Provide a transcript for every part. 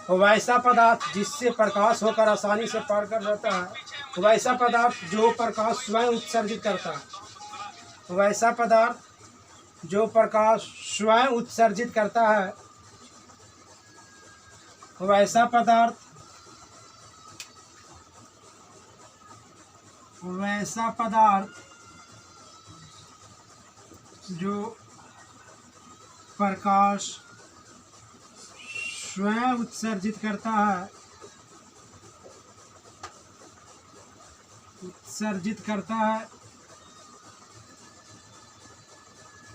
वैसा पदार्थ जिससे प्रकाश होकर आसानी से पार कर जाता है, वैसा पदार्थ जो प्रकाश स्वयं उत्सर्जित करता है, वैसा पदार्थ जो प्रकाश स्वयं उत्सर्जित करता है, वैसा पदार्थ जो प्रकाश स्वयं उत्सर्जित करता है,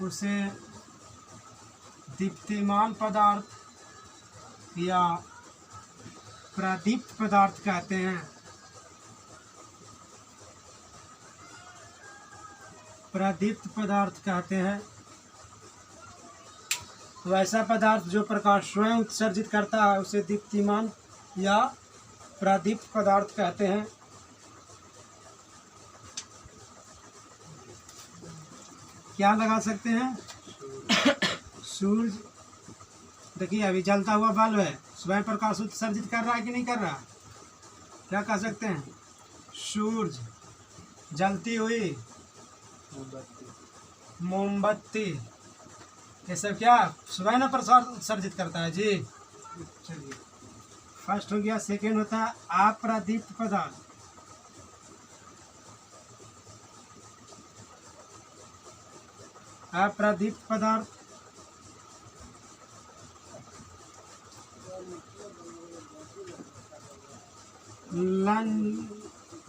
उसे दीप्तिमान पदार्थ या प्रदीप्त पदार्थ कहते हैं। प्रदीप्त पदार्थ कहते हैं। वैसा पदार्थ जो प्रकाश स्वयं उत्सर्जित करता है उसे दीप्तिमान या प्रदीप्त पदार्थ कहते हैं। क्या लगा सकते हैं? सूरज। देखिए अभी जलता हुआ बल्ब है, स्वयं प्रकाश उत्सर्जित कर रहा है कि नहीं कर रहा? क्या कह सकते हैं? सूरज। जलती हुई मोमबत्ती, ये सब क्या स्वयं प्रकाश उत्सर्जित करता है जी। चलिए फर्स्ट हो गया। सेकेंड होता है अप्रदीप्त पदार्थ। अप्रदीप्त पदार्थ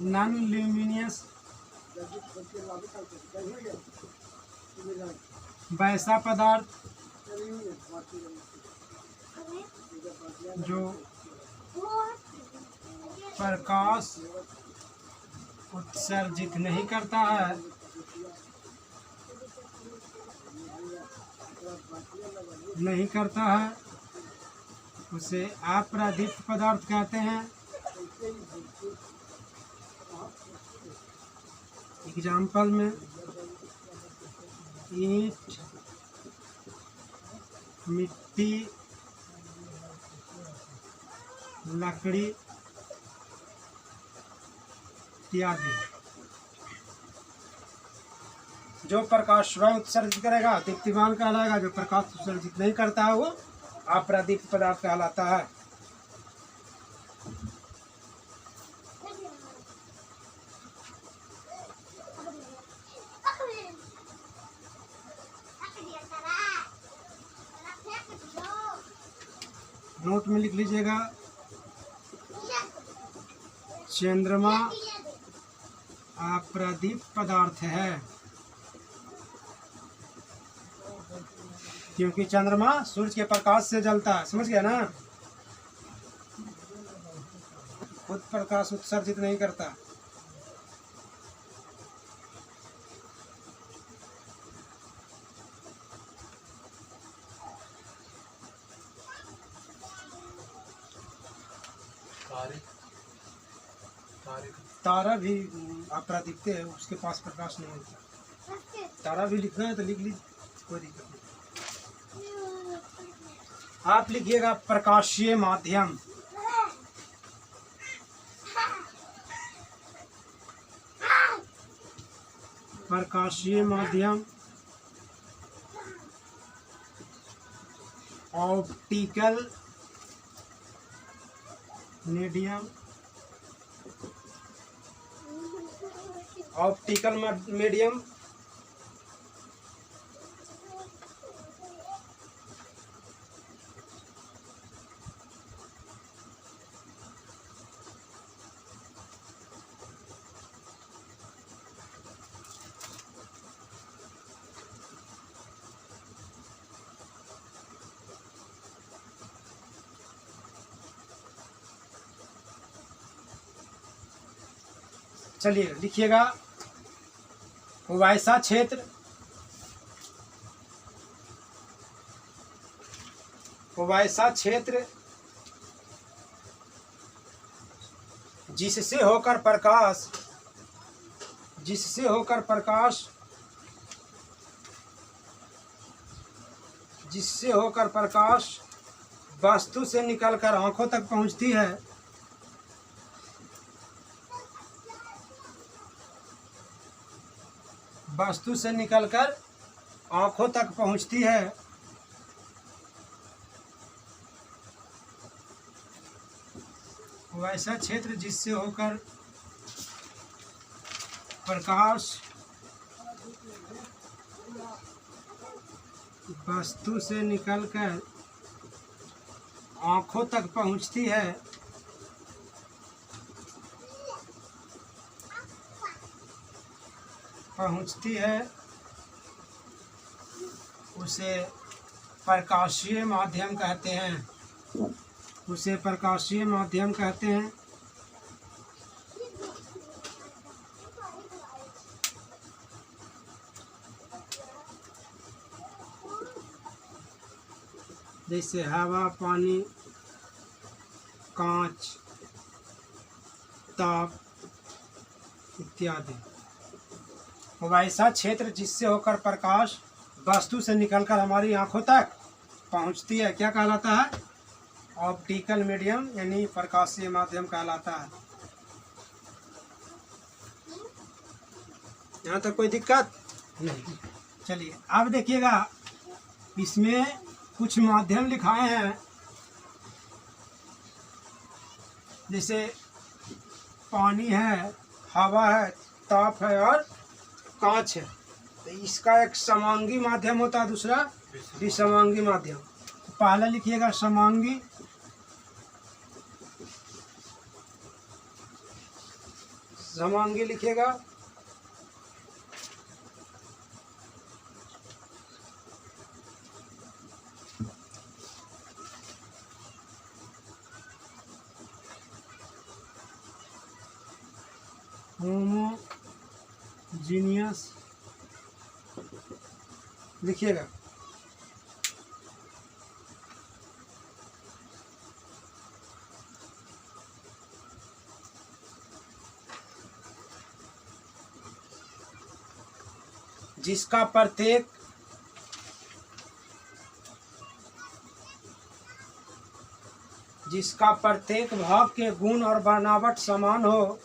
नॉन ल्यूमिनियस, वैसा पदार्थ जो प्रकाश उत्सर्जित नहीं करता है, उसे अप्रदीप्त पदार्थ कहते हैं। एग्जाम्पल में ईंट, मिट्टी, लकड़ी इत्यादि। जो प्रकाश स्वयं उत्सर्जित करेगा दीप्तिमान कहलाएगा, जो प्रकाश उत्सर्जित नहीं करता है वो अप्रदीप्त पदार्थ कहलाता है। नोट में लिख लीजिएगा, चंद्रमा अप्रदीप्त पदार्थ है, क्योंकि चंद्रमा सूर्य के प्रकाश से जलता है। समझ गया ना? खुद प्रकाश उत्सर्जित नहीं करता। तारा भी अप्रदीप्त है, उसके पास प्रकाश नहीं होता। तारा भी लिखना है तो लिख लीजिए, कोई दिक्कत नहीं। आप लिखिएगा प्रकाशीय माध्यम। प्रकाशीय माध्यम ऑप्टिकल मीडियम, ऑप्टिकल मीडियम चलिए लिखिएगा वैसा क्षेत्र, वैसा क्षेत्र जिससे होकर प्रकाश वस्तु से निकलकर आंखों तक पहुंचती है, वस्तु से निकलकर आंखों तक पहुंचती है, वैसा क्षेत्र जिससे होकर प्रकाश वस्तु से निकलकर आंखों तक पहुंचती है, उसे प्रकाशीय माध्यम कहते हैं, उसे प्रकाशीय माध्यम कहते हैं। जैसे हवा, पानी, कांच, ताप इत्यादि। वैसा क्षेत्र जिससे होकर प्रकाश वस्तु से निकलकर हमारी आंखों तक पहुंचती है क्या कहलाता है? ऑप्टिकल मीडियम यानी प्रकाशीय माध्यम कहलाता है। यहाँ तक कोई दिक्कत नहीं। चलिए अब देखिएगा, इसमें कुछ माध्यम लिखाए हैं, जैसे पानी है, हवा है, ताप है और कांच है। तो इसका एक समांगी माध्यम होता है, दूसरा विसमांगी माध्यम। तो पहला लिखिएगा समांगी, समांगी लिखिएगा। होमोजीनियस लिखिएगा। जिसका प्रत्येक भाग के गुण और बनावट समान हो,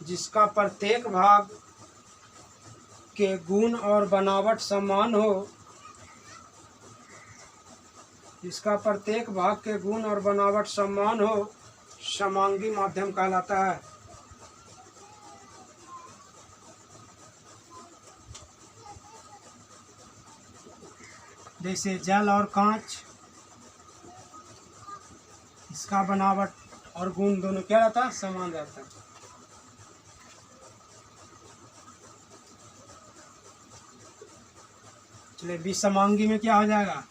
जिसका प्रत्येक भाग के गुण और बनावट समान हो, जिसका प्रत्येक भाग के गुण और बनावट समान हो, समांगी माध्यम कहलाता है। जैसे जल और कांच, इसका बनावट और गुण दोनों क्या रहता है? समान रहता है। चलिए विसमांगी में क्या हो जाएगा?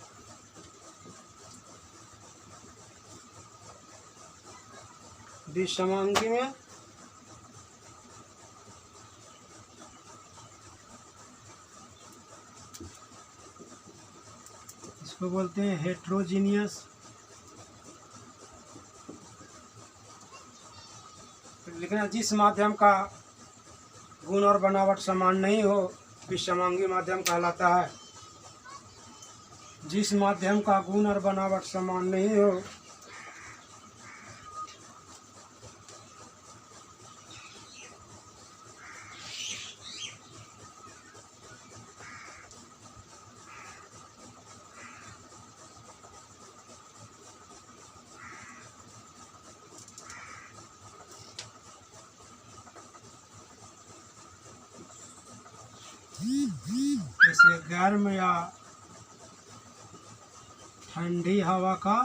विसमांगी में इसको बोलते हैं हेट्रोजीनियस। लेकिन जिस माध्यम का गुण और बनावट समान नहीं हो, विसमांगी माध्यम कहलाता है। जिस माध्यम का गुण और बनावट समान नहीं हो, जैसे गर्म या ठंडी हवा का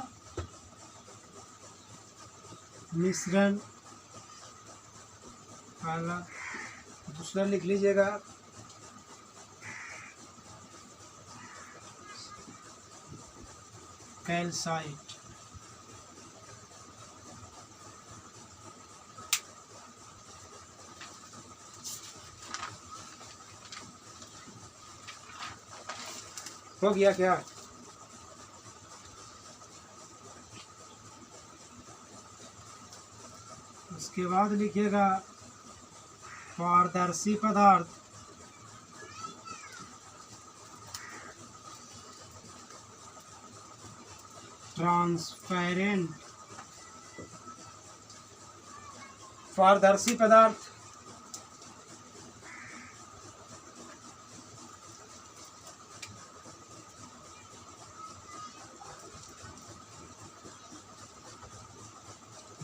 मिश्रण, पहला। दूसरा लिख लीजिएगा कैल्साइट। हो गया क्या? उसके बाद लिखिएगा पारदर्शी पदार्थ, ट्रांसपेरेंट, पारदर्शी पदार्थ,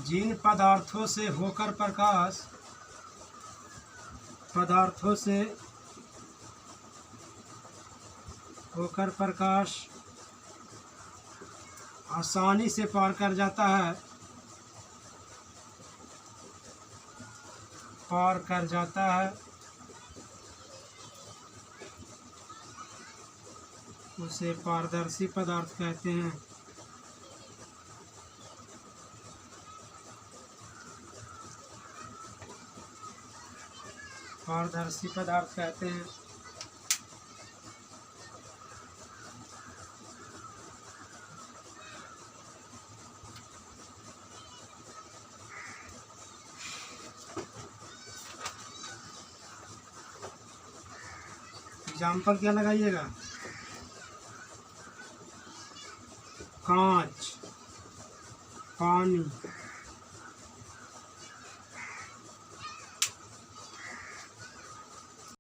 जिन पदार्थों से होकर प्रकाश आसानी से पार कर जाता है, उसे पारदर्शी पदार्थ कहते हैं। पारदर्शी पदार्थ कहते हैं। एग्जाम्पल क्या लगाइएगा? कांच, पानी,